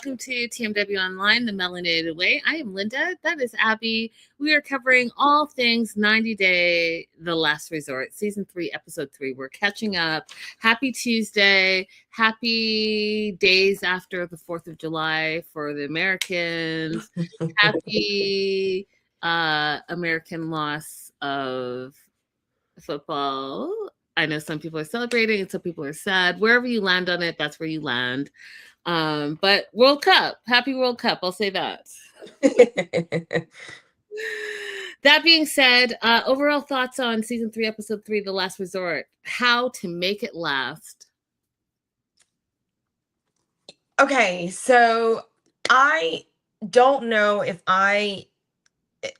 welcome to TMW Online, the Melanated Way. I am Linda. That is Abby. We are covering all things 90 Day, The Last Resort, Season 3, Episode 3. We're catching up. Happy Tuesday. Happy days after the 4th of July for the Americans. Happy American loss of football. I know some people are celebrating and some people are sad. Wherever you land on it, that's where you land. But World Cup, happy World Cup. I'll say that. That being said, overall thoughts on Season 3, Episode 3, The Last Resort. How to make it last. Okay, so I don't know if I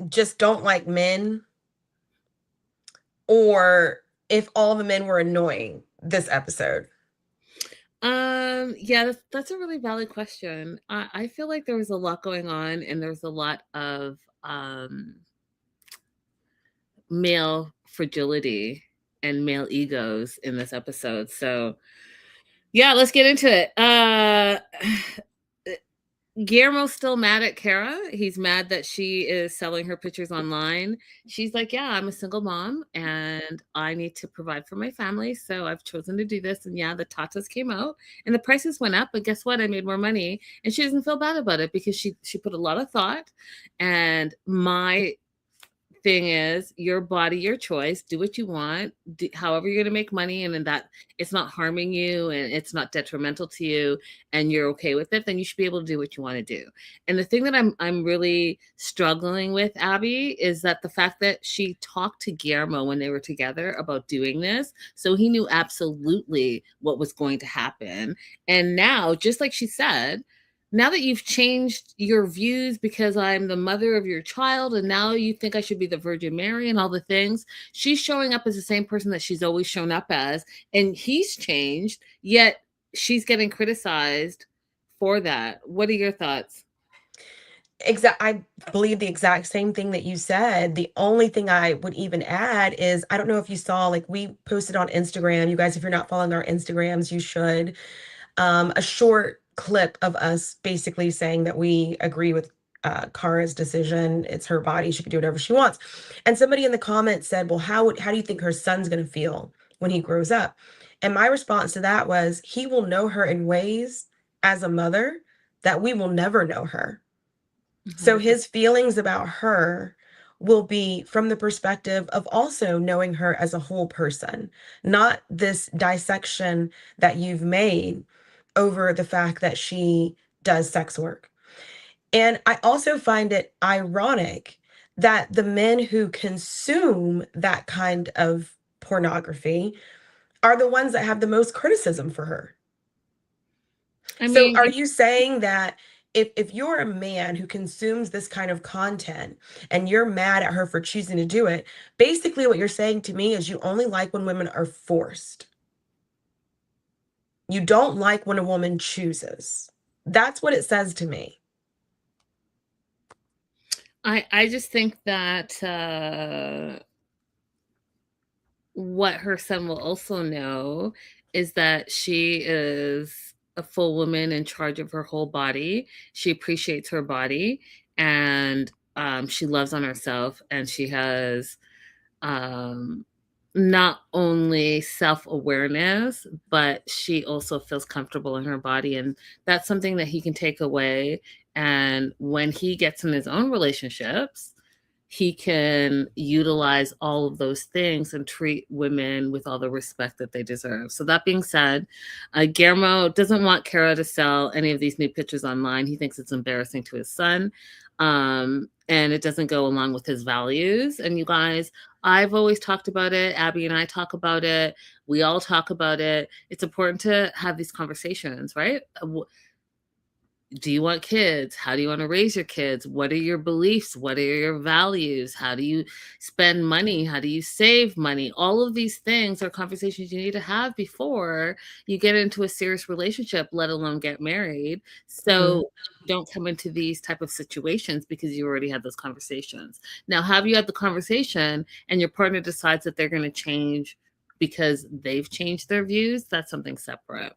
just don't like men or if all the men were annoying this episode. Yeah, that's a really valid question. I feel like there was a lot going on, and there's a lot of male fragility and male egos in this episode. So yeah, let's get into it. Guillermo's still mad at Kara. He's mad that she is selling her pictures online. She's like, yeah, I'm a single mom and I need to provide for my family. So I've chosen to do this. And yeah, the tatas came out and the prices went up. But guess what? I made more money. And she doesn't feel bad about it because she put a lot of thought. And my thing is, your body, your choice, do what you want, however you're going to make money, and then that it's not harming you and it's not detrimental to you and you're okay with it, then you should be able to do what you want to do. And the thing that I'm really struggling with, Abby, is that the fact that she talked to Guillermo when they were together about doing this, so he knew absolutely what was going to happen. And now, just like she said, now that you've changed your views because I'm the mother of your child and now you think I should be the Virgin Mary and all the things, she's showing up as the same person that she's always shown up as, and he's changed, yet she's getting criticized for that. What are your thoughts? I believe the exact same thing that you said. The only thing I would even add is, I don't know if you saw, like, we posted on Instagram. You guys, if you're not following our Instagrams, you should. A short clip of us basically saying that we agree with Kara's decision. It's her body. She can do whatever she wants. And somebody in the comments said, well, how do you think her son's going to feel when he grows up? And my response to that was, he will know her in ways as a mother that we will never know her. Mm-hmm. So his feelings about her will be from the perspective of also knowing her as a whole person, not this dissection that you've made over the fact that she does sex work. And I also find it ironic that the men who consume that kind of pornography are the ones that have the most criticism for her. So are you saying that if you're a man who consumes this kind of content and you're mad at her for choosing to do it, basically what you're saying to me is you only like when women are forced. You don't like when a woman chooses. That's what it says to me. I just think that what her son will also know is that she is a full woman in charge of her whole body. She appreciates her body and she loves on herself, and she has not only self-awareness, but she also feels comfortable in her body. And that's something that he can take away. And when he gets in his own relationships, he can utilize all of those things and treat women with all the respect that they deserve. So that being said, Guillermo doesn't want Kara to sell any of these new pictures online. He thinks it's embarrassing to his son. And it doesn't go along with his values. And you guys, I've always talked about it. Abby and I talk about it. We all talk about it. It's important to have these conversations, right? Do you want kids? How do you want to raise your kids? What are your beliefs? What are your values? How do you spend money? How do you save money? All of these things are conversations you need to have before you get into a serious relationship, let alone get married. So don't come into these type of situations because you already had those conversations. Now, have you had the conversation and your partner decides that they're going to change because they've changed their views? That's something separate.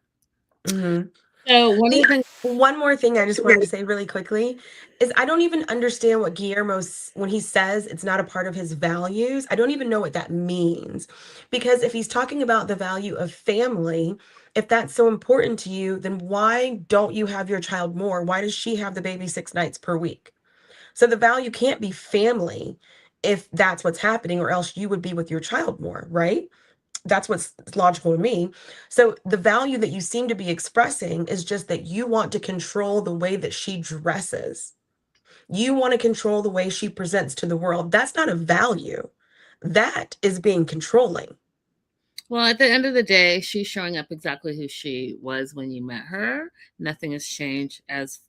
Mm-hmm. So one of the things. One more thing I just wanted to say really quickly is I don't even understand what Guillermo's when he says it's not a part of his values. I don't even know what that means. Because if he's talking about the value of family, if that's so important to you, then why don't you have your child more? Why does she have the baby 6 nights per week? So the value can't be family if that's what's happening, or else you would be with your child more, right? That's what's logical to me. So the value that you seem to be expressing is just that you want to control the way that she dresses. You want to control the way she presents to the world. That's not a value. That is being controlling. Well, at the end of the day, she's showing up exactly who she was when you met her. Nothing has changed as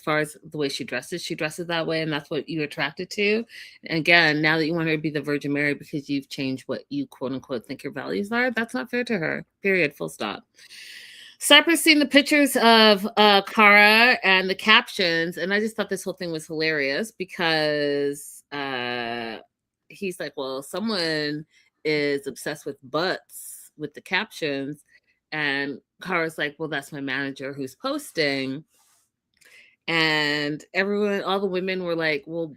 far as the way she dresses. She dresses that way, and that's what you're attracted to. And again, now that you want her to be the Virgin Mary because you've changed what you quote unquote think your values are, that's not fair to her. Period. Full stop. Cypress seen the pictures of Cara and the captions, and I just thought this whole thing was hilarious because he's like, well, someone is obsessed with butts with the captions, and Cara's like, well, that's my manager who's posting. And everyone, all the women were like, well,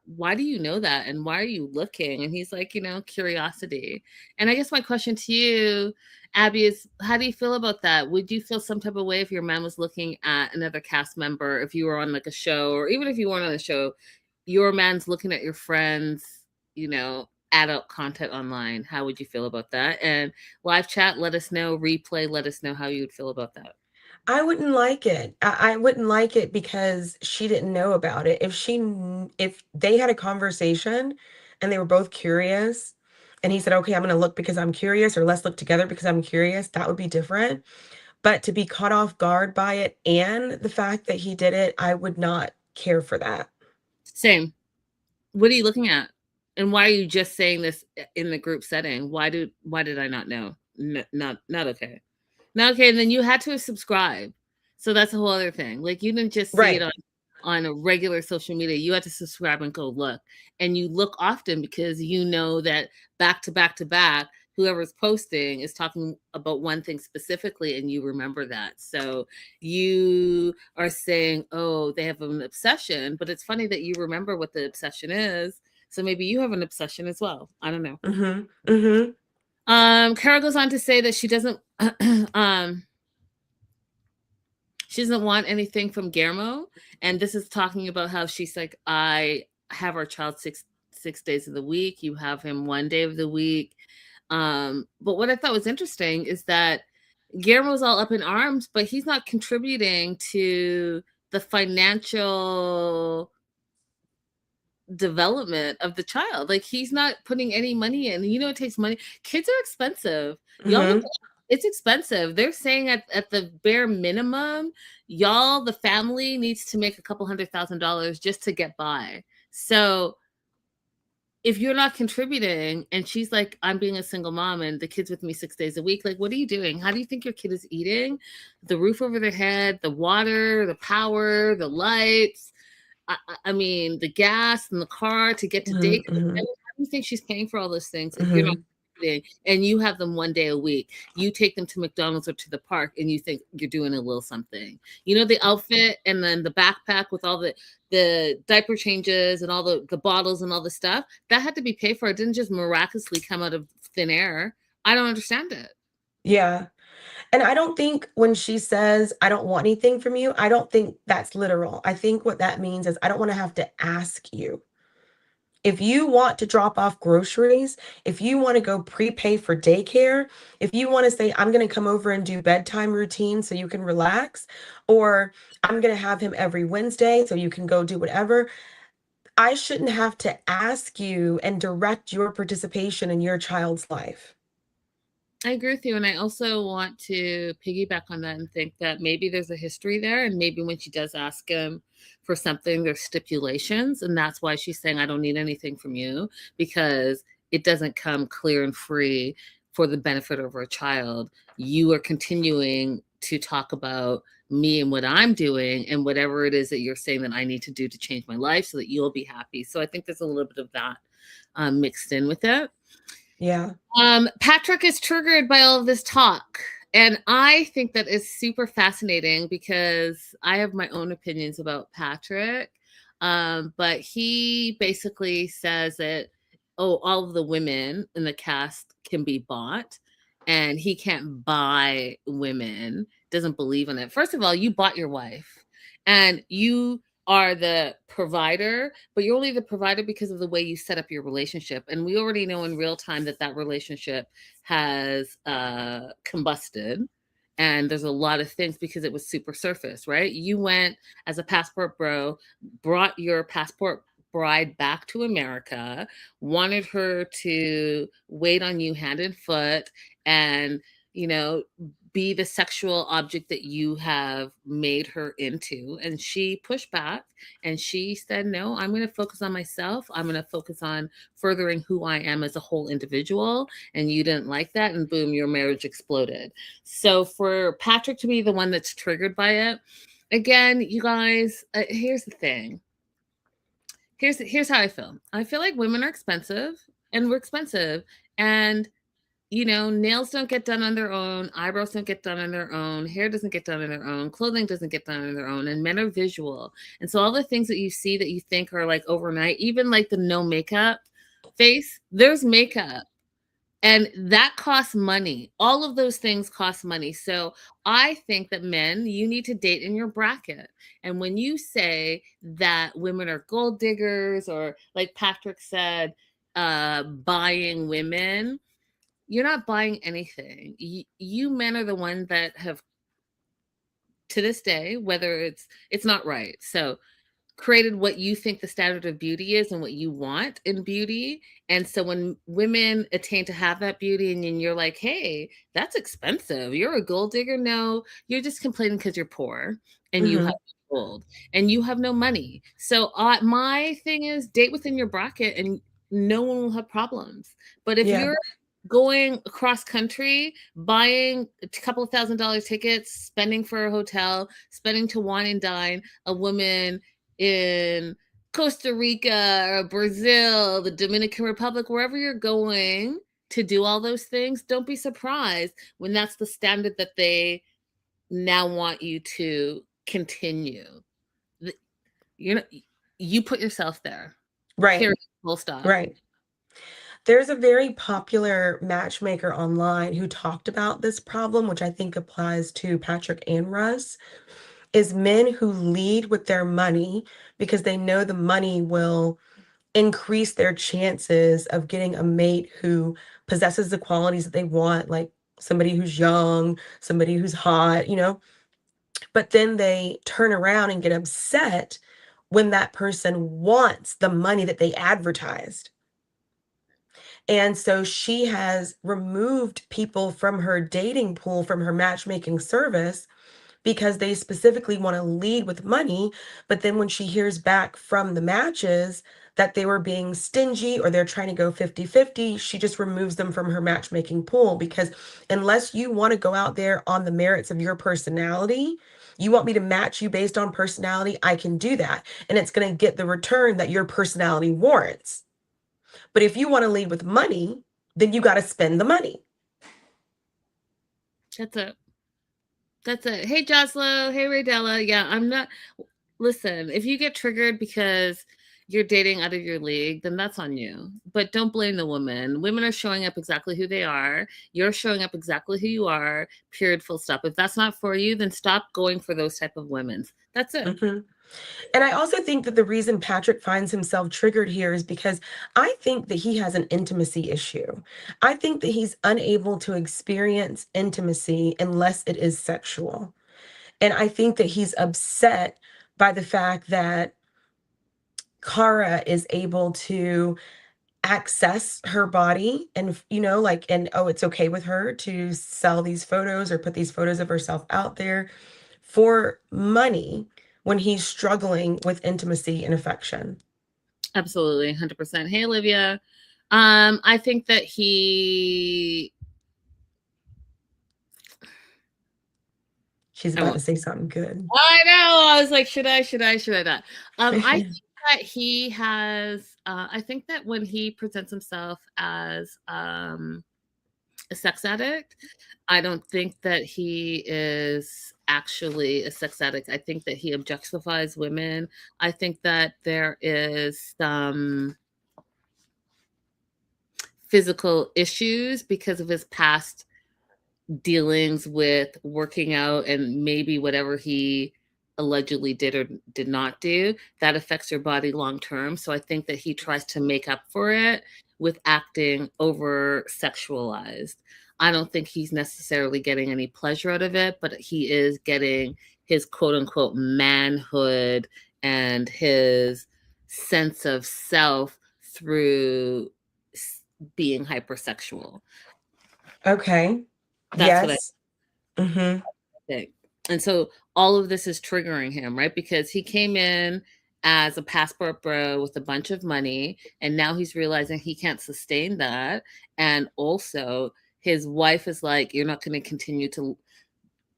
why do you know that? And why are you looking? And he's like, curiosity. And I guess my question to you, Abby, is how do you feel about that? Would you feel some type of way if your man was looking at another cast member, if you were on like a show, or even if you weren't on a show, your man's looking at your friends, adult content online? How would you feel about that? And live chat, let us know. Replay, let us know how you would feel about that. I wouldn't like it. I wouldn't like it because she didn't know about it. If they had a conversation and they were both curious and he said, okay, I'm going to look because I'm curious, or let's look together because I'm curious, that would be different. But to be caught off guard by it and the fact that he did it, I would not care for that. Same. What are you looking at? And why are you just saying this in the group setting? Why did I not know? Not okay. Not okay. And then you had to subscribe. So that's a whole other thing. Like, you didn't just see it Right. on a regular social media. You had to subscribe and go look. And you look often because you know that back to back to back, whoever's posting is talking about one thing specifically, and you remember that. So you are saying, oh, they have an obsession, but it's funny that you remember what the obsession is. So maybe you have an obsession as well. I don't know. Mm-hmm. Mm-hmm. Cara goes on to say that she doesn't want anything from Guillermo, and this is talking about how she's like, I have our child six days of the week. You have him 1 day of the week. But what I thought was interesting is that Guillermo's all up in arms, but he's not contributing to the financial development of the child. Like, he's not putting any money in. It takes money. Kids are expensive. Y'all look, it's expensive. They're saying at the bare minimum, y'all, the family needs to make a couple $100,000 just to get by. So if you're not contributing, and she's like, I'm being a single mom and the kid's with me 6 days a week, like, what are you doing? How do you think your kid is eating? The roof over their head, the water, the power, the lights, I mean, the gas in the car to get to date. Mm-hmm. How do you think she's paying for all those things if you're not contributing, and you have them 1 day a week? You take them to McDonald's or to the park, and you think you're doing a little something. The outfit, and then the backpack with all the diaper changes and all the bottles and all the stuff that had to be paid for. It didn't just miraculously come out of thin air. I don't understand it. Yeah. And I don't think when she says, I don't want anything from you, I don't think that's literal. I think what that means is I don't want to have to ask you. If you want to drop off groceries, if you want to go prepay for daycare, if you want to say, I'm going to come over and do bedtime routine so you can relax, or I'm going to have him every Wednesday so you can go do whatever, I shouldn't have to ask you and direct your participation in your child's life. I agree with you. And I also want to piggyback on that and think that maybe there's a history there. And maybe when she does ask him for something, there's stipulations. And that's why she's saying, I don't need anything from you, because it doesn't come clear and free for the benefit of her child. You are continuing to talk about me and what I'm doing and whatever it is that you're saying that I need to do to change my life so that you'll be happy. So I think there's a little bit of that mixed in with it. Yeah. Patrick is triggered by all of this talk, And I think that is super fascinating because I have my own opinions about Patrick. But he basically says that, oh, all of the women in the cast can be bought and he can't buy women, doesn't believe in it. First of all, you bought your wife and you are the provider, but you're only the provider because of the way you set up your relationship. And we already know in real time that that relationship has combusted. And there's a lot of things because it was super surface, right? You went as a passport bro, brought your passport bride back to America, wanted her to wait on you hand and foot and, you know, be the sexual object that you have made her into. And she pushed back and she said, no, I'm going to focus on myself. I'm going to focus on furthering who I am as a whole individual. And you didn't like that. And boom, your marriage exploded. So for Patrick to be the one that's triggered by it, again, you guys, here's the thing. Here's how I feel. I feel like women are expensive and we're expensive. And you know, nails don't get done on their own, eyebrows don't get done on their own, hair doesn't get done on their own, clothing doesn't get done on their own, and men are visual. And so all the things that you see that you think are like overnight, even like the no makeup face, there's makeup. And that costs money. All of those things cost money. So I think that men, you need to date in your bracket. And when you say that women are gold diggers, or like Patrick said, buying women, you're not buying anything. You men are the ones that have, to this day, whether it's not right. So created what you think the standard of beauty is and what you want in beauty. And so when women attain to have that beauty and then you're like, hey, that's expensive. You're a gold digger. No, you're just complaining because you're poor and you have gold and you have no money. So my thing is date within your bracket and no one will have problems. But if Yeah. you're going across country, buying a couple of $1,000 tickets, spending for a hotel, spending to wine and dine a woman in Costa Rica or Brazil, the Dominican Republic, wherever you're going to do all those things, don't be surprised when that's the standard that they now want you to continue. You know, you put yourself there. Right. Period. Full stop. Right. There's a very popular matchmaker online who talked about this problem, which I think applies to Patrick and Russ, is men who lead with their money because they know the money will increase their chances of getting a mate who possesses the qualities that they want, like somebody who's young, somebody who's hot, you know, but then they turn around and get upset when that person wants the money that they advertised. And so she has removed people from her dating pool, from her matchmaking service, because they specifically want to lead with money. But then when she hears back from the matches that they were being stingy or they're trying to go 50-50, she just removes them from her matchmaking pool. Because unless you want to go out there on the merits of your personality, you want me to match you based on personality, I can do that. And it's going to get the return that your personality warrants. But if you want to lead with money, then you got to spend the money. That's it. That's it. Hey, Joslo. Hey, Raydella. Yeah, I'm not. Listen, if you get triggered because you're dating out of your league, then that's on you. But don't blame the woman. Women are showing up exactly who they are. You're showing up exactly who you are. Period. Full stop. If that's not for you, then stop going for those type of women. That's it. Mm-hmm. And I also think that the reason Patrick finds himself triggered here is because I think that he has an intimacy issue. I think that he's unable to experience intimacy unless it is sexual. And I think that he's upset by the fact that Kara is able to access her body and, you know, like, and oh, it's okay with her to sell these photos or put these photos of herself out there for money when he's struggling with intimacy and affection. Absolutely, 100%. Hey, Olivia. I think that She's about to say something good. I know. I was like, should I not? I think that he has. I think that when he presents himself as a sex addict. I don't think that he is actually a sex addict. I think that he objectifies women. I think that there is some physical issues because of his past dealings with working out and maybe whatever he allegedly did or did not do that affects your body long term. So I think that he tries to make up for it with acting over sexualized. I don't think he's necessarily getting any pleasure out of it, but he is getting his quote unquote manhood and his sense of self through being hypersexual. Okay. That's what I Yes. Mm-hmm. think. And so all of this is triggering him, right? Because he came in as a passport bro with a bunch of money, and now he's realizing he can't sustain that. And also, his wife is like, "You're not going to continue to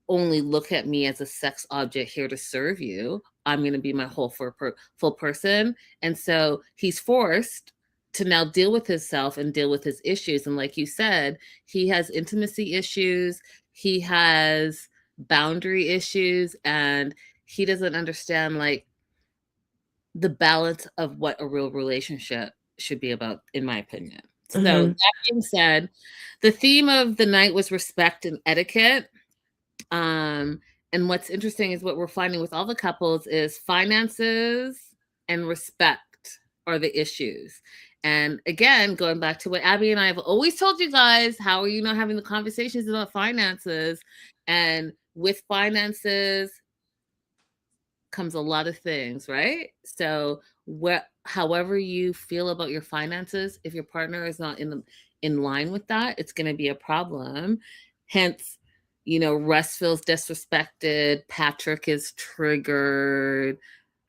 only look at me as a sex object here to serve you. I'm going to be my whole full person." And so he's forced to now deal with himself and deal with his issues. And like you said, he has intimacy issues, he has boundary issues, and he doesn't understand like the balance of what a real relationship should be about, in my opinion. So Mm-hmm. that being said, the theme of the night was respect and etiquette. Um, and what's interesting is what we're finding with all the couples is finances and respect are the issues. And again, going back to what Abby and I have always told you guys, how are you not having the conversations about finances? And with finances comes a lot of things, right? So however you feel about your finances, if your partner is not in line with that, it's going to be a problem. Hence, Russ feels disrespected, Patrick is triggered,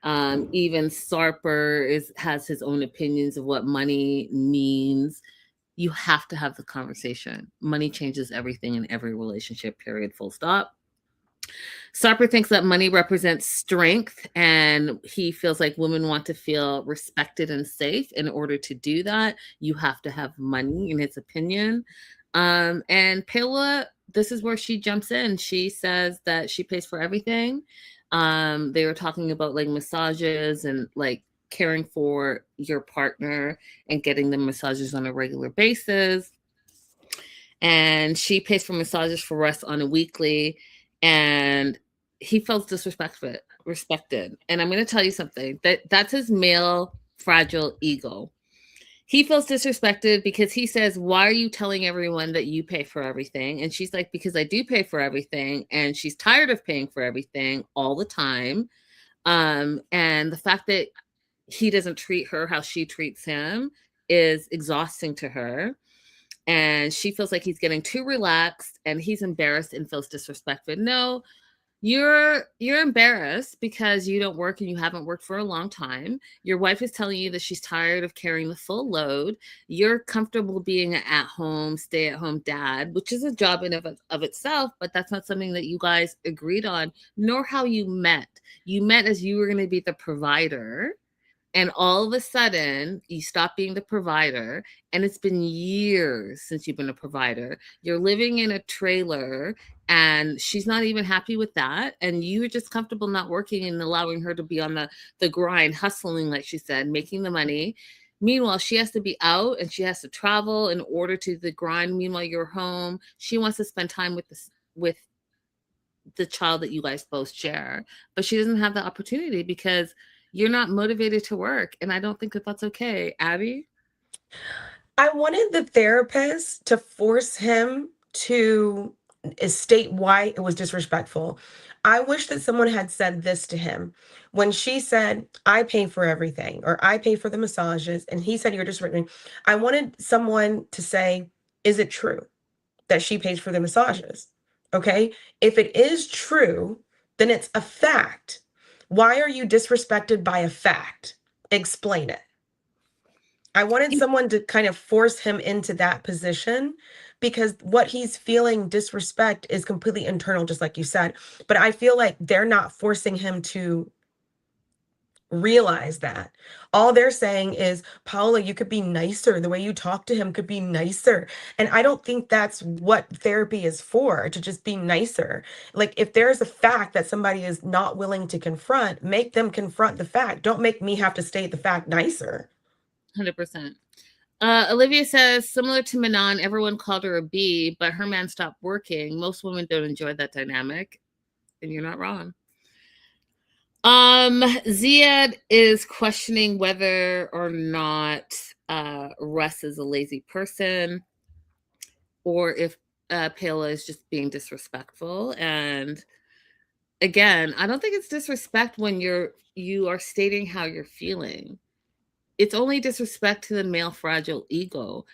even Sarper has his own opinions of what money means. You have to have the conversation. Money changes everything in every relationship, period, full stop. Sarper thinks that money represents strength, and he feels like women want to feel respected and safe. In order to do that, you have to have money, in his opinion. And Paola, this is where she jumps in. She says that she pays for everything. They were talking about like massages and like caring for your partner and getting them massages on a regular basis. And she pays for massages for us on a weekly. And he feels respected. And I'm going to tell you something, that's his male fragile ego. He feels disrespected because he says, "Why are you telling everyone that you pay for everything?" And she's like, "Because I do pay for everything." And she's tired of paying for everything all the time. And the fact that he doesn't treat her how she treats him is exhausting to her. And she feels like he's getting too relaxed, and he's embarrassed and feels disrespected. No, you're embarrassed because you don't work and you haven't worked for a long time. Your wife is telling you that she's tired of carrying the full load. You're comfortable being an at-home, stay-at-home dad, which is a job in of itself, but that's not something that you guys agreed on, nor how you met. You met as you were going to be the provider, and all of a sudden, you stop being the provider, and it's been years since you've been a provider. You're living in a trailer, and she's not even happy with that. And you're just comfortable not working and allowing her to be on the grind, hustling, like she said, making the money. Meanwhile, she has to be out and she has to travel in order to the grind. Meanwhile, you're home. She wants to spend time with the child that you guys both share, but she doesn't have the opportunity because you're not motivated to work. And I don't think that that's okay. Abby? I wanted the therapist to force him to state why it was disrespectful. I wish that someone had said this to him. When she said, "I pay for everything," or "I pay for the massages," and he said, "You're disrespecting," I wanted someone to say, "Is it true that she pays for the massages?" Okay. If it is true, then it's a fact. Why are you disrespected by a fact? Explain it. I wanted someone to kind of force him into that position, because what he's feeling disrespect is completely internal, just like you said. But I feel like they're not forcing him to realize that. All they're saying is, Paula, you could be nicer. The way you talk to him could be nicer. And I don't think that's what therapy is for, to just be nicer. Like, if there's a fact that somebody is not willing to confront, make them confront the fact. Don't make me have to state the fact nicer. 100%. Olivia says, similar to Manon, everyone called her a B, but her man stopped working. Most women don't enjoy that dynamic, and you're not wrong. Ziad is questioning whether or not Russ is a lazy person, or if Paola is just being disrespectful. And again, I don't think it's disrespect when you are stating how you're feeling. It's only disrespect to the male fragile ego.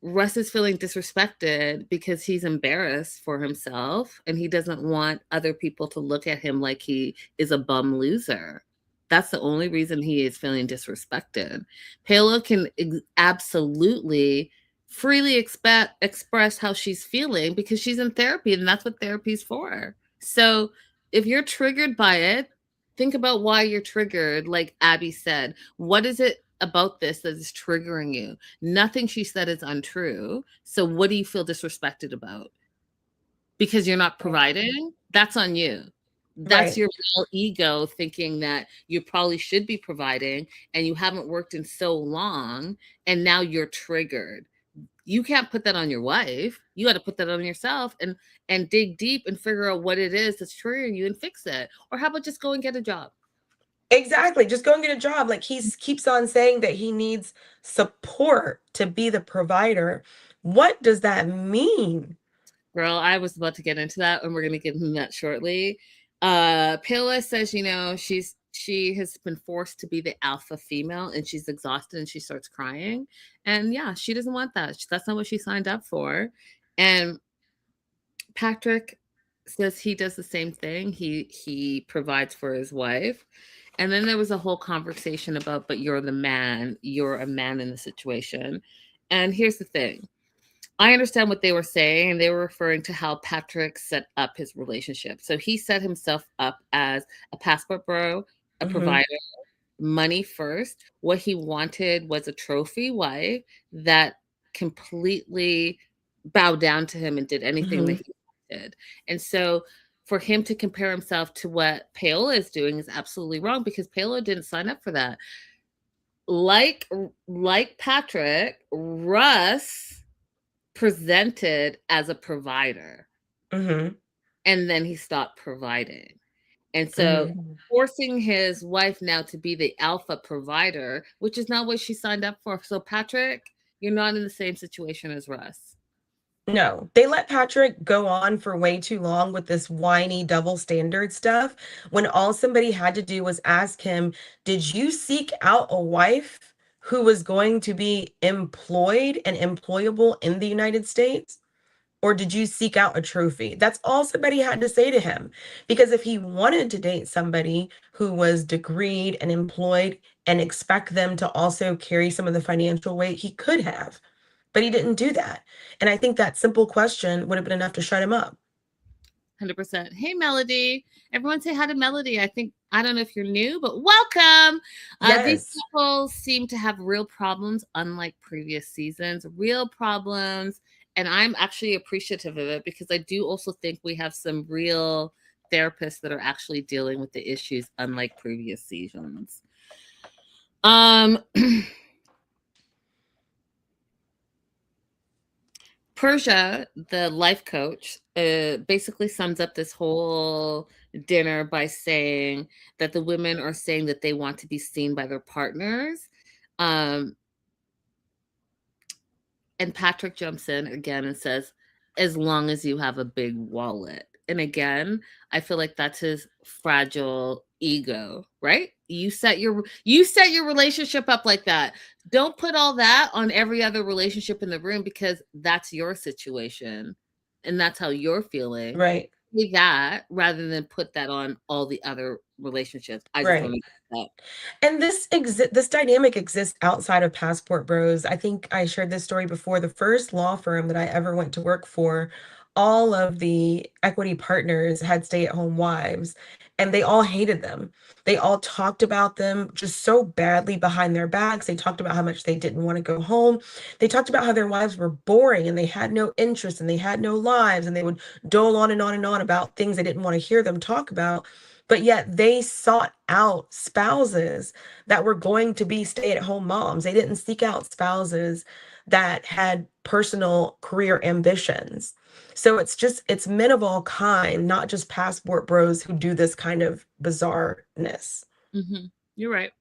Russ is feeling disrespected because he's embarrassed for himself and he doesn't want other people to look at him like he is a bum loser. That's the only reason he is feeling disrespected. Paola can absolutely freely express how she's feeling because she's in therapy, and that's what therapy's for. So if you're triggered by it, think about why you're triggered. Like Abby said, what is it about this that is triggering you? Nothing she said is untrue. So what do you feel disrespected about? Because you're not providing? That's on you. That's Right. your real ego thinking that you probably should be providing and you haven't worked in so long and now you're triggered. You can't put that on your wife. You got to put that on yourself and dig deep and figure out what it is that's triggering you and fix it. Or how about just go and get a job? Exactly. Just go and get a job. Like, he keeps on saying that he needs support to be the provider. What does that mean? Girl, I was about to get into that, and we're going to get into that shortly. Paola says, she has been forced to be the alpha female, and she's exhausted, and she starts crying. And yeah, she doesn't want that. That's not what she signed up for. And Patrick says he does the same thing. He provides for his wife. And then there was a whole conversation about, but you're the man. You're a man in the situation. And here's the thing. I understand what they were saying, and they were referring to how Patrick set up his relationship. So he set himself up as a passport bro, a provider, money first. What he wanted was a trophy wife that completely bowed down to him and did anything that he wanted. And so for him to compare himself to what Paola is doing is absolutely wrong, because Paola didn't sign up for that. Like Patrick, Russ presented as a provider, and then he stopped providing. And so forcing his wife now to be the alpha provider, which is not what she signed up for. So Patrick, you're not in the same situation as Russ. No, they let Patrick go on for way too long with this whiny double standard stuff, when all somebody had to do was ask him, did you seek out a wife who was going to be employed and employable in the United States? Or did you seek out a trophy? That's all somebody had to say to him. Because if he wanted to date somebody who was degreed and employed and expect them to also carry some of the financial weight, he could have. But he didn't do that. And I think that simple question would have been enough to shut him up. 100%. Hey, Melody. Everyone say hi to Melody. I don't know if you're new, but welcome. These Yes. couples seem to have real problems, unlike previous seasons. Real problems. And I'm actually appreciative of it, because I do also think we have some real therapists that are actually dealing with the issues, unlike previous seasons. Persia, the life coach, basically sums up this whole dinner by saying that the women are saying that they want to be seen by their partners. And Patrick jumps in again and says, as long as you have a big wallet. And again, I feel like that's his fragile ego, right? You set your relationship up like that. Don't put all that on every other relationship in the room, because that's your situation and that's how you're feeling. Right. Do that rather than put that on all the other relationships. I just want Right. to that. And this dynamic exists outside of Passport Bros. I think I shared this story before. The first law firm that I ever went to work for all of the equity partners had stay-at-home wives, and they all hated them. They all talked about them just so badly behind their backs. They talked about how much they didn't want to go home. They talked about how their wives were boring and they had no interest and they had no lives, and they would dole on and on and on about things they didn't want to hear them talk about. But yet they sought out spouses that were going to be stay-at-home moms. They didn't seek out spouses that had personal career ambitions. So it's men of all kind, not just passport bros who do this kind of bizarreness. You're right.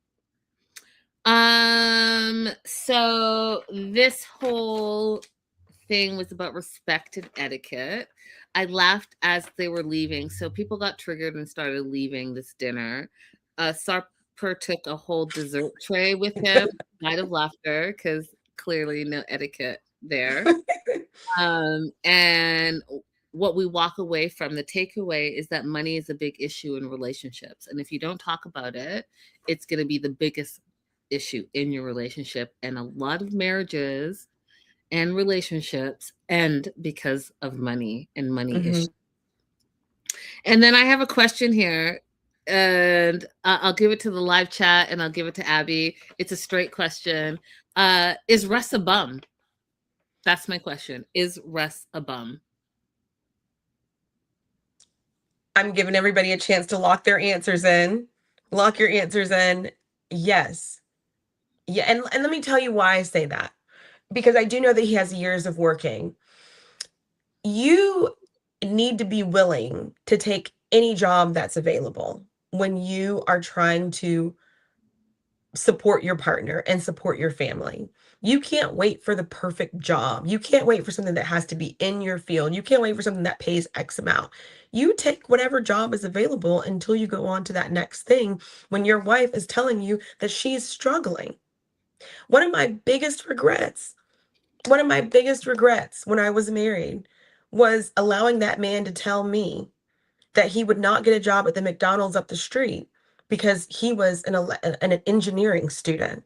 So this whole thing was about respect and etiquette. I laughed as they were leaving, so people got triggered and started leaving this dinner. Sarper took a whole dessert tray with him, died of laughter because clearly no etiquette there. And what we walk away from, the takeaway is that money is a big issue in relationships, and if you don't talk about it, it's going to be the biggest issue in your relationship. And a lot of marriages and relationships end because of money and money issues. And then I have a question here, and I'll give it to the live chat and I'll give it to Abby. It's a straight question. Is Russ a bum? That's my question. Is Russ a bum? I'm giving everybody a chance to lock their answers in. Lock your answers in. Yes. Yeah, and let me tell you why I say that. Because I do know that he has years of working. You need to be willing to take any job that's available when you are trying to support your partner and support your family. You can't wait for the perfect job. You can't wait for something that has to be in your field. You can't wait for something that pays X amount. You take whatever job is available until you go on to that next thing when your wife is telling you that she's struggling. One of my biggest regrets when I was married was allowing that man to tell me that he would not get a job at the McDonald's up the street because he was an engineering student.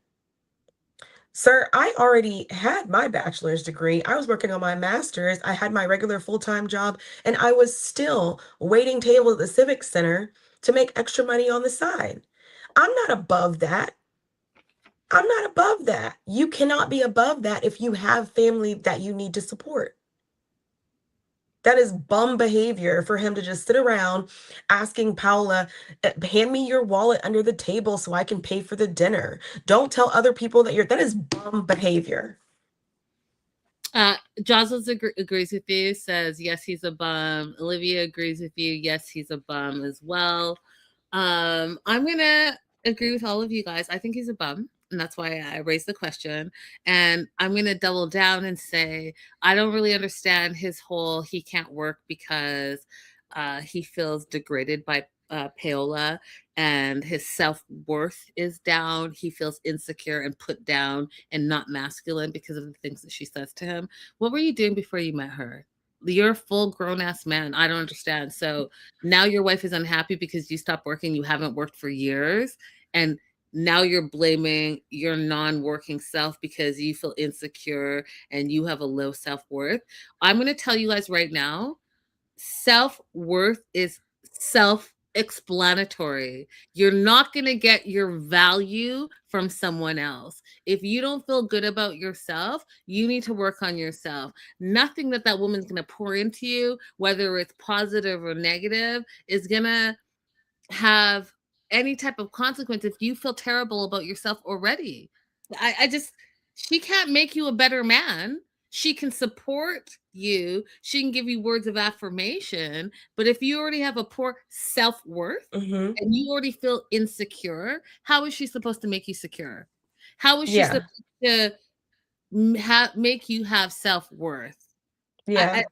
Sir, I already had my bachelor's degree. I was working on my master's. I had my regular full-time job, and I was still waiting tables at the Civic Center to make extra money on the side. I'm not above that. I'm not above that. You cannot be above that if you have family that you need to support. That is bum behavior for him to just sit around asking Paula, hand me your wallet under the table so I can pay for the dinner. Don't tell other people that is bum behavior. Jocelyn agrees with you, says, yes, he's a bum. Olivia agrees with you. Yes, he's a bum as well. I'm going to agree with all of you guys. I think he's a bum. And that's why I raised the question. And I'm going to double down and say, I don't really understand his whole, he can't work because he feels degraded by Paola and his self-worth is down. He feels insecure and put down and not masculine because of the things that she says to him. What were you doing before you met her? You're a full grown ass man. I don't understand. So now your wife is unhappy because you stopped working. You haven't worked for years. And now you're blaming your non-working self because you feel insecure and you have a low self-worth. I'm going to tell you guys right now, self-worth is self-explanatory. You're not going to get your value from someone else. If you don't feel good about yourself, you need to work on yourself. Nothing that woman's going to pour into you, whether it's positive or negative, is going to have any type of consequence if you feel terrible about yourself already. She can't make you a better man. She can support you. She can give you words of affirmation. But if you already have a poor self-worth and you already feel insecure, how is she supposed to make you secure? How is she supposed to make you have self-worth? Yeah.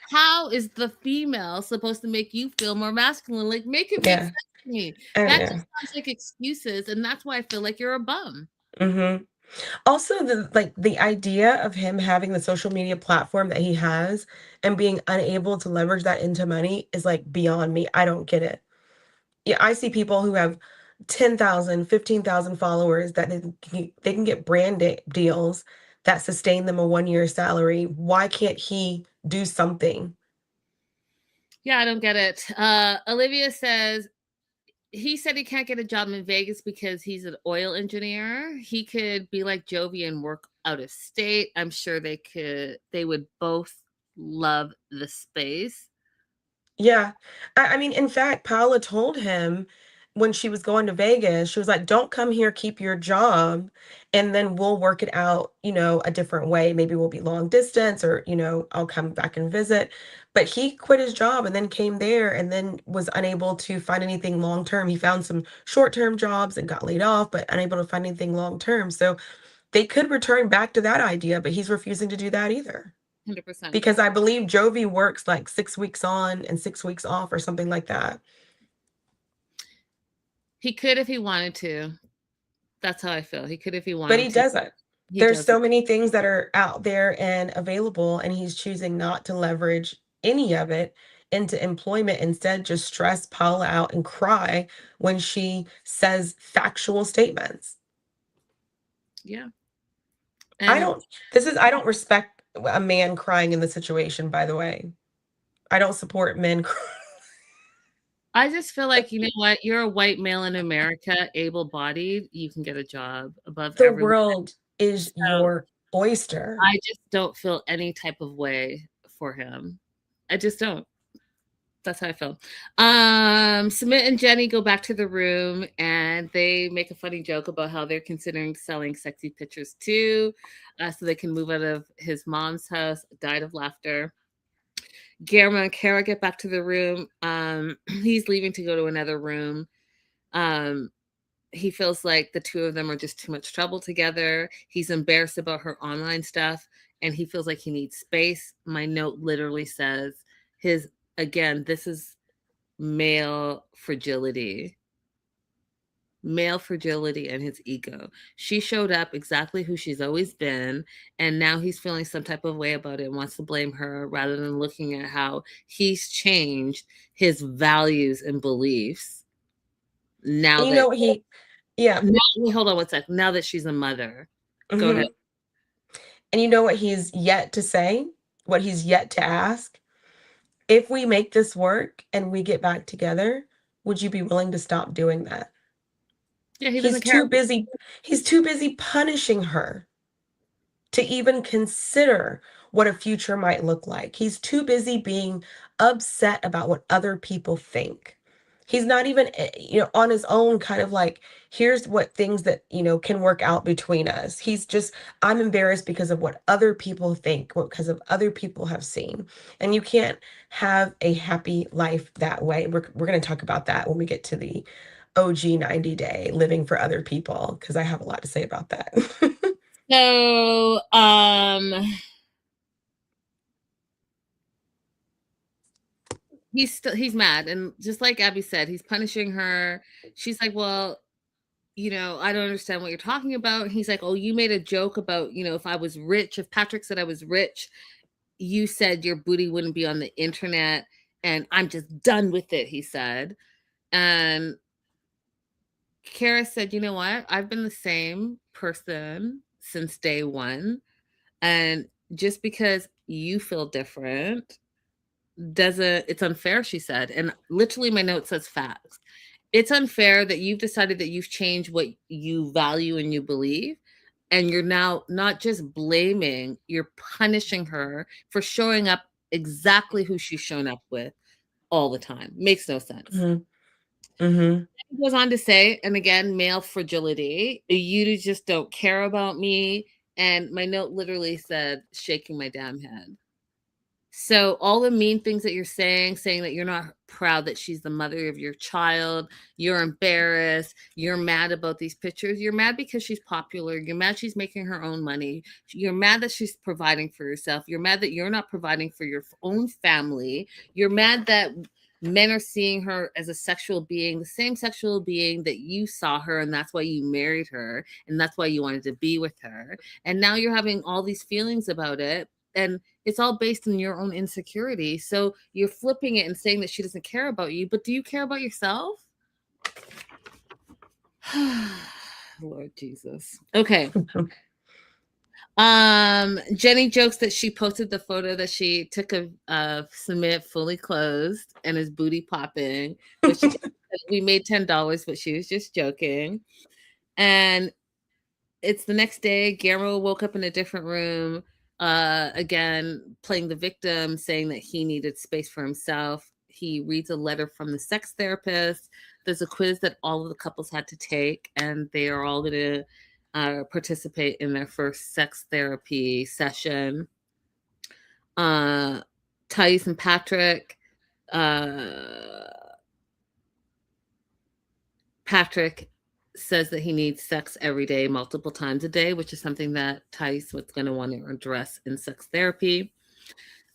How is the female supposed to make you feel more masculine? Like, make it make sense to me. That just sounds like excuses, and that's why I feel like you're a bum. Also, the idea of him having the social media platform that he has and being unable to leverage that into money is like beyond me. I don't get it. Yeah, I see people who have 10,000, 15,000 followers that they can get brand deals that sustain them a 1-year salary. Why can't he do something Yeah, I don't get it. Olivia says he said he can't get a job in Vegas because he's an oil engineer. He could be like Jovi and work out of state. I'm sure they would both love the space. Yeah. I mean, in fact, Paula told him when she was going to Vegas, she was like, don't come here, keep your job, and then we'll work it out, a different way. Maybe we'll be long distance or, I'll come back and visit. But he quit his job and then came there and then was unable to find anything long term. He found some short-term jobs and got laid off, but unable to find anything long term. So they could return back to that idea, but he's refusing to do that either. 100%. Because I believe Jovi works like 6 weeks on and 6 weeks off or something like that. He could if he wanted to. That's how I feel. He could if he But wanted he to. doesn't. He There's so doesn't. many things that are out there and available, and he's choosing not to leverage any of it into employment. Instead, just stress Paula out and cry when she says factual statements. Yeah. I And don't, I don't respect a man crying in the situation, by the way. I don't support men crying. I just feel like, you know what? You're a white male in America, able-bodied. You can get a job above The everyone. world is So your oyster. I just don't feel any type of way for him. I just don't. That's how I feel. Sumit and Jenny go back to the room and they make a funny joke about how they're considering selling sexy pictures too, so they can move out of his mom's house. Died of laughter. Guillermo and Kara get back to the room. He's leaving to go to another room. He feels like the two of them are just too much trouble together. He's embarrassed about her online stuff and he feels like he needs space. My note literally says this is male fragility. Male fragility and his ego. She showed up exactly who she's always been, and now he's feeling some type of way about it and wants to blame her rather than looking at how he's changed his values and beliefs. Now And you that know what yeah. hold on one sec. Now that she's a mother. Go ahead. Mhm. And you know what he's yet to say? What he's yet to ask? If we make this work and we get back together, would you be willing to stop doing that? Yeah, he He's doesn't care. too busy. He's too busy punishing her to even consider what a future might look like. He's too busy being upset about what other people think. He's not even, on his own, kind of like, here's what things that, can work out between us. He's just, I'm embarrassed because of what other people think, because of other people have seen. And you can't have a happy life that way. We're going to talk about that when we get to the OG 90-day living for other people, because I have a lot to say about that. So, he's mad, and just like Abby said, he's punishing her. She's like, well, I don't understand what you're talking about. And he's like, oh, you made a joke about, if I was rich, if Patrick said I was rich, you said your booty wouldn't be on the internet, and I'm just done with it, he said. And Kara said, you know what? I've been the same person since day one. And just because you feel different doesn't, it's unfair, she said. And literally my note says facts. It's unfair that you've decided that you've changed what you value and you believe. And you're now not just blaming, you're punishing her for showing up exactly who she's shown up with all the time. Makes no sense. Mhm. Mhm. He goes on to say, and again, male fragility. You just don't care about me. And my note literally said, shaking my damn head. So all the mean things that you're saying that you're not proud that she's the mother of your child, you're embarrassed, you're mad about these pictures, you're mad because she's popular, you're mad she's making her own money, you're mad that she's providing for herself, you're mad that you're not providing for your own family, you're mad that men are seeing her as a sexual being, the same sexual being that you saw her, and that's why you married her, and that's why you wanted to be with her. And now you're having all these feelings about it. And it's all based on your own insecurity. So you're flipping it and saying that she doesn't care about you, but do you care about yourself? Lord Jesus. Okay. Jenny jokes that she posted the photo that she took of Submit fully clothed and his booty popping, which she said, we made $10, but she was just joking. And it's the next day. Guillermo woke up in a different room, again, playing the victim, saying that he needed space for himself. He reads a letter from the sex therapist. There's a quiz that all of the couples had to take, and they are all going to participate in their first sex therapy session. Thais and Patrick, Patrick says that he needs sex every day, multiple times a day, which is something that Thais was going to want to address in sex therapy.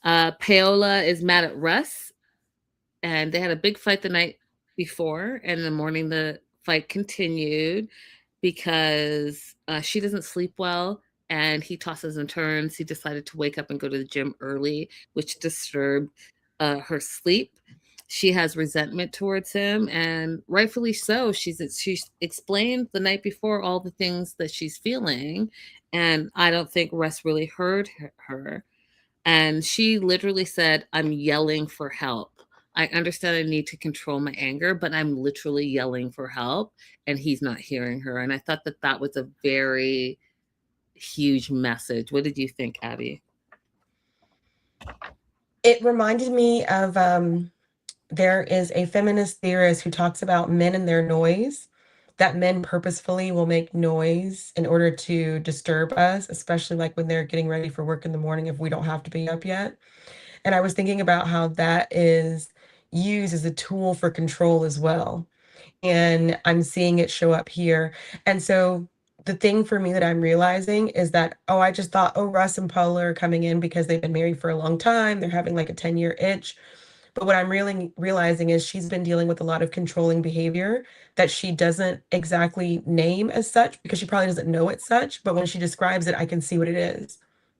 Paola is mad at Russ, and they had a big fight the night before, and in the morning the fight continued because she doesn't sleep well, and he tosses and turns. He decided to wake up and go to the gym early, which disturbed her sleep. She has resentment towards him, and rightfully so. She's explained the night before all the things that she's feeling, and I don't think Russ really heard her. And she literally said, "I'm yelling for help. I understand I need to control my anger, but I'm literally yelling for help," and he's not hearing her. And I thought that that was a very huge message. What did you think, Abby? It reminded me of there is a feminist theorist who talks about men and their noise, that men purposefully will make noise in order to disturb us, especially like when they're getting ready for work in the morning if we don't have to be up yet. And I was thinking about how that is used as a tool for control as well. And I'm seeing it show up here. And so the thing for me that I'm realizing is that, oh, I just thought, oh, Russ and Paula are coming in because they've been married for a long time. They're having like a 10-year itch. But what I'm really realizing is she's been dealing with a lot of controlling behavior that she doesn't exactly name as such because she probably doesn't know it's such. But when she describes it, I can see what it is.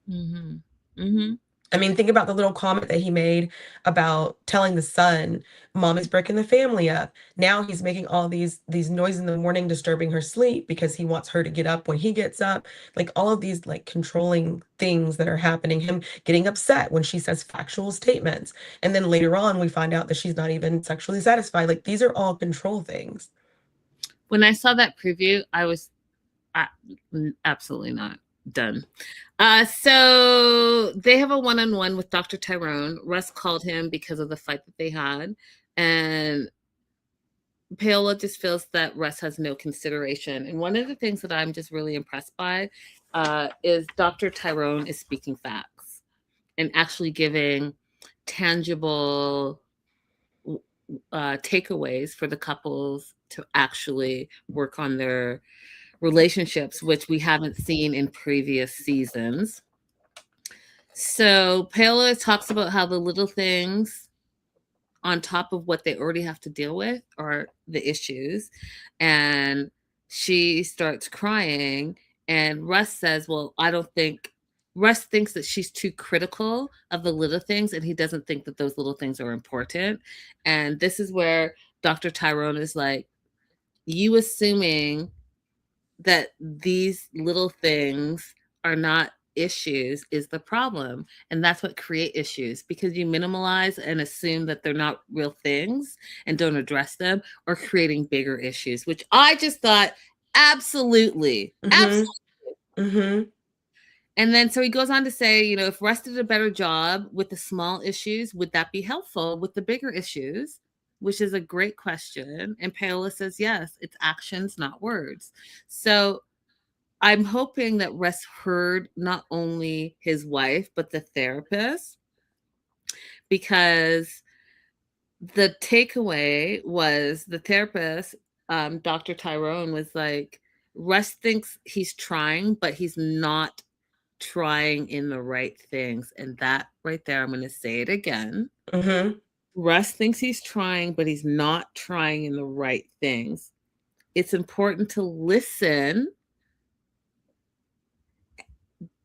Mm-hmm. Mm-hmm. I mean, think about the little comment that he made about telling the son, "Mom is breaking the family up." Now he's making all these noises in the morning, disturbing her sleep because he wants her to get up when he gets up. Like all of these like controlling things that are happening. Him getting upset when she says factual statements, and then later on we find out that she's not even sexually satisfied. Like these are all control things. When I saw that preview, I was absolutely not done. So they have a one-on-one with Dr. Tyrone. Russ called him because of the fight that they had, and Paola just feels that Russ has no consideration. And one of the things that I'm just really impressed by is Dr. Tyrone is speaking facts and actually giving tangible takeaways for the couples to actually work on their relationships, which we haven't seen in previous seasons. So Paola talks about how the little things on top of what they already have to deal with are the issues. And she starts crying. And Russ says, well, I don't think, Russ thinks that she's too critical of the little things, and he doesn't think that those little things are important. And this is where Dr. Tyrone is like, you assuming that these little things are not issues is the problem, and that's what create issues, because you minimalize and assume that they're not real things and don't address them, or creating bigger issues, which I just thought absolutely absolutely. Mm-hmm. And then so he goes on to say, you know, if Russ did a better job with the small issues, would that be helpful with the bigger issues? Which is a great question. And Paola says, yes, it's actions, not words. So I'm hoping that Russ heard not only his wife, but the therapist, because the takeaway was the therapist, Dr. Tyrone, was like, Russ thinks he's trying, but he's not trying in the right things. And that right there, I'm going to say it again. Mm-hmm. Russ thinks he's trying, but he's not trying in the right things. It's important to listen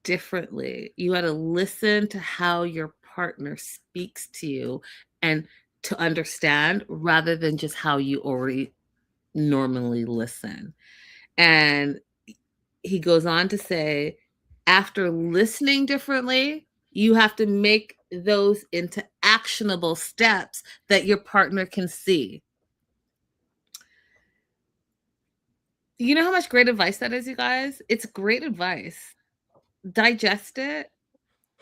differently. You got to listen to how your partner speaks to you and to understand, rather than just how you already normally listen. And he goes on to say, after listening differently, you have to make those into actionable steps that your partner can see. You know how much great advice that is, you guys? It's great advice. Digest it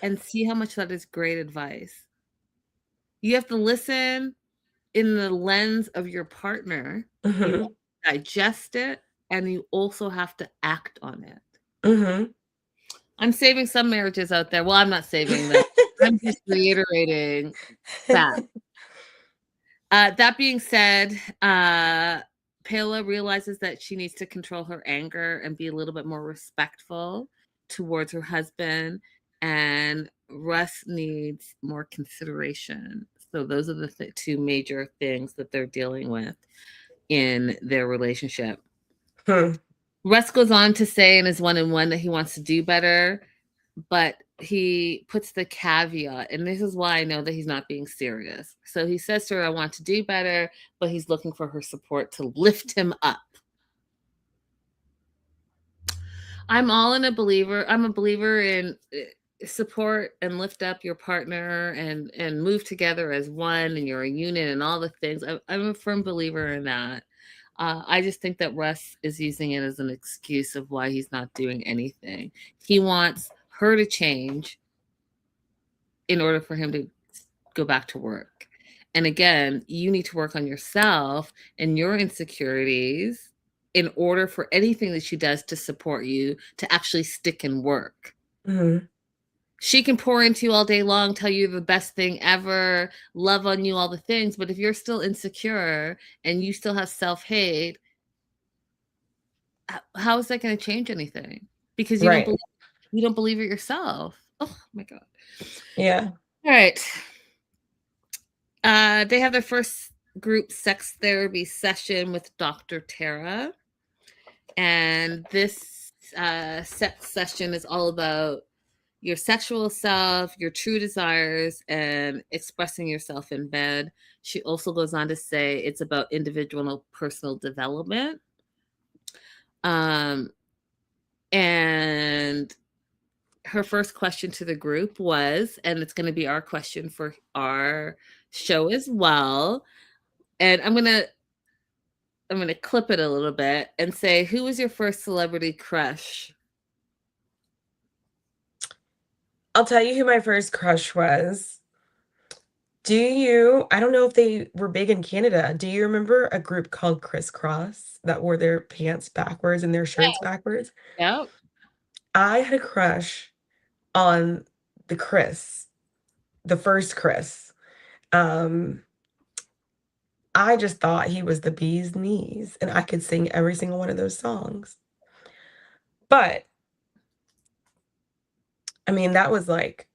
and see how much that is great advice. You have to listen in the lens of your partner. You have Mm-hmm. to digest it, and you also have to act on it. Mm-hmm. I'm saving some marriages out there. Well, I'm not saving them. I'm just reiterating that. That being said, Paola realizes that she needs to control her anger and be a little bit more respectful towards her husband, and Russ needs more consideration. So those are the two major things that they're dealing with in their relationship. Hmm. Russ goes on to say in his one-on-one that he wants to do better, but he puts the caveat, and this is why I know that he's not being serious. So he says to her, I want to do better, but he's looking for her support to lift him up. I'm a believer in support and lift up your partner and move together as one, and you're a unit and all the things. I'm a firm believer in that. I just think that Russ is using it as an excuse of why he's not doing anything. He wants her to change in order for him to go back to work. And again, you need to work on yourself and your insecurities in order for anything that she does to support you to actually stick and work. Mm-hmm. She can pour into you all day long, tell you the best thing ever, love on you, all the things. But if you're still insecure and you still have self-hate, how is that going to change anything? Because you Right. don't believe it yourself. Oh my God. Yeah. All right. They have their first group sex therapy session with Dr. Tara. And this sex session is all about your sexual self, your true desires, and expressing yourself in bed. She also goes on to say it's about individual personal development. And her first question to the group was, and it's going to be our question for our show as well. And I'm going to clip it a little bit and say, who was your first celebrity crush? I'll tell you who my first crush was. I don't know if they were big in Canada. Do you remember a group called Crisscross that wore their pants backwards and their shirts backwards? Yeah. I had a crush on the Chris, the first Chris. Um, I just thought he was the bee's knees, and I could sing every single one of those songs. But I mean, that was like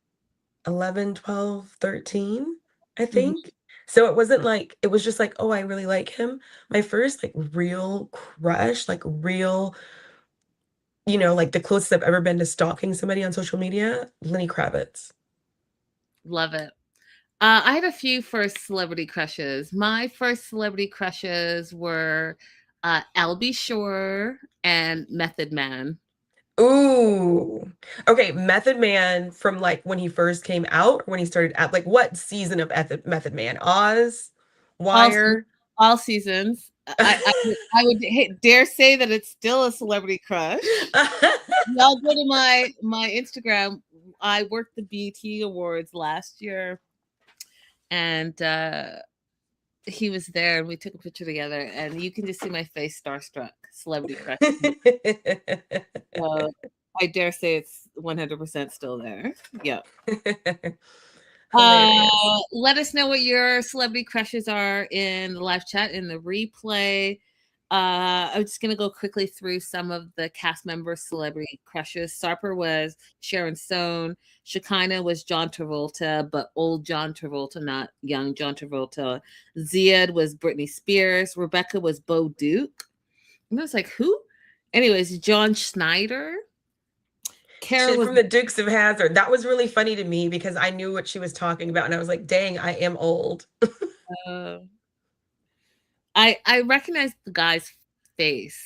11, 12, 13, I Mhm. think. So it wasn't like it was just like, "Oh, I really like him." My first, like, real crush, like, real, like, the closest I've ever been to stalking somebody on social media, Lenny Kravitz. Love it. I had a few first celebrity crushes. My first celebrity crushes were Albie Shore and Method Man. Ooh. Okay, Method Man from, like, when he first came out, or when he started at like, what season of Method Man? Oz? All Wire? all seasons. I would dare say that it's still a celebrity crush. Y'all go to my Instagram. I worked the BET Awards last year, and he was there, and we took a picture together, and you can just see my face starstruck. Celebrity crush. So I dare say it's 100% still there. Yeah. Hilarious. Let us know what your celebrity crushes are in the live chat, in the replay. I'm just gonna go quickly through some of the cast members' celebrity crushes. Sarper was Sharon Stone. Shekinah was John Travolta, but old John Travolta, not young John Travolta. Ziad was Britney Spears. Rebecca was Bo Duke. And I was like, who? Anyways, John Schneider. Kara She's was from the Dukes of Hazzard. That was really funny to me because I knew what she was talking about, and I was like, "Dang, I am old." uh, I recognized the guy's face.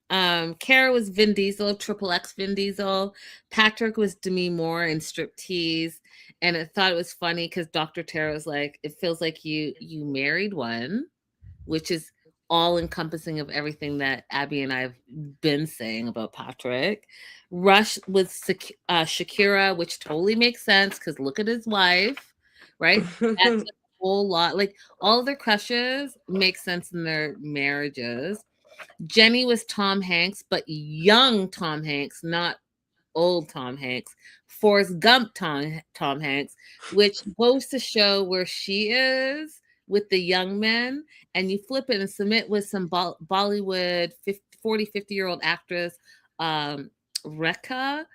Kara was Vin Diesel, Triple X Vin Diesel. Patrick was Demi Moore in Striptease. And I thought it was funny because Dr. Tara was like, it feels like you married one, which is all encompassing of everything that Abby and I have been saying about Patrick. Rush with Shakira, which totally makes sense because look at his wife, right? That's a whole lot. Like all of their crushes make sense in their marriages. Jenny was Tom Hanks, but young Tom Hanks, not old Tom Hanks. Forrest Gump Tom Hanks, which goes to show where she is with the young men. And you flip it and submit with some Bollywood 50-year-old actress, Rekha,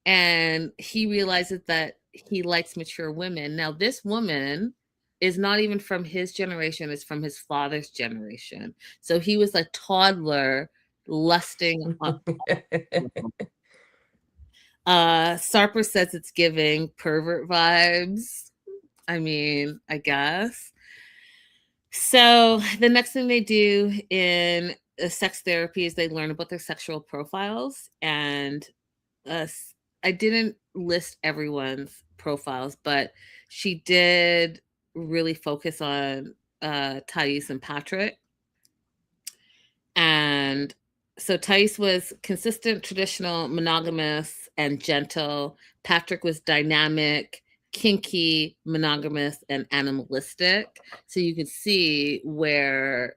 and he realizes that he likes mature women. Now, this woman is not even from his generation, it's from his father's generation. So he was a toddler lusting on. Sarper says it's giving pervert vibes. I mean, I guess. So the next thing they do in sex therapy is they learn about their sexual profiles. And I didn't list everyone's profiles, but she did really focus on Thais and Patrick. And so Thais was consistent, traditional, monogamous, and gentle. Patrick was dynamic, kinky, monogamous, and animalistic. So you can see where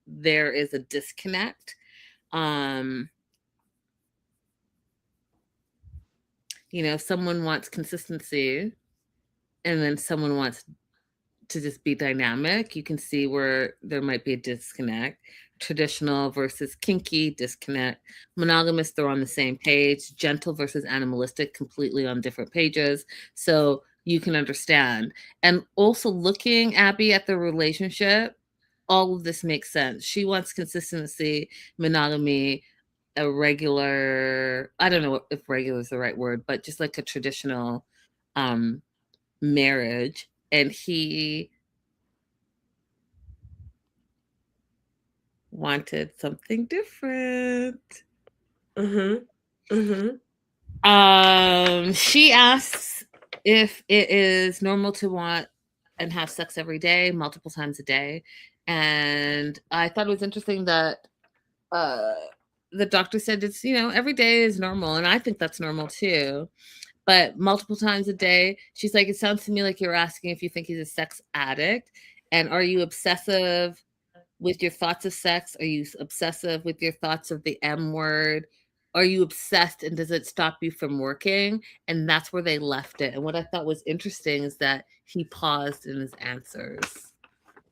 there is a disconnect. Someone wants consistency and then someone wants to just be dynamic. You can see where there might be a disconnect. Traditional versus kinky, disconnect. Monogamous, they're on the same page. Gentle versus animalistic, completely on different pages. So you can understand. And also looking, Abby, at the relationship, all of this makes sense. She wants consistency, monogamy, a regular, I don't know if regular is the right word, but just like a traditional marriage. And he wanted something different. She asks if it is normal to want and have sex every day, multiple times a day. And I thought it was interesting that the doctor said it's, every day is normal. And I think that's normal too. But multiple times a day, she's like, it sounds to me like you're asking if you think he's a sex addict. And are you obsessive with your thoughts of sex? Are you obsessive with your thoughts of the M word? Are you obsessed and does it stop you from working? And that's where they left it. And what I thought was interesting is that he paused in his answers.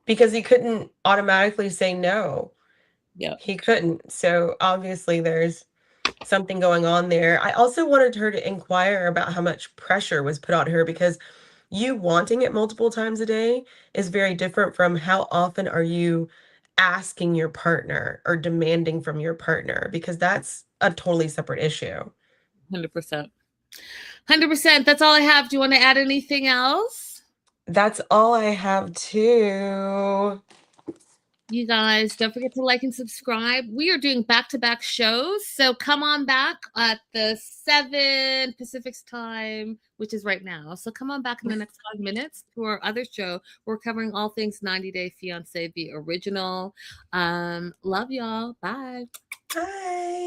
Because he couldn't automatically say no. Yeah. He couldn't. So obviously there's something going on there. I also wanted her to inquire about how much pressure was put on her, because you wanting it multiple times a day is very different from how often are you asking your partner or demanding from your partner, because that's a totally separate issue. 100%. 100%. That's all I have. Do you want to add anything else? That's all I have too. You guys, don't forget to like and subscribe. We are doing back-to-back shows, so come on back at the 7 Pacific time, which is right now. So come on back in the next 5 minutes to our other show. We're covering all things 90 Day Fiancé, the original. Love y'all. Bye. Bye.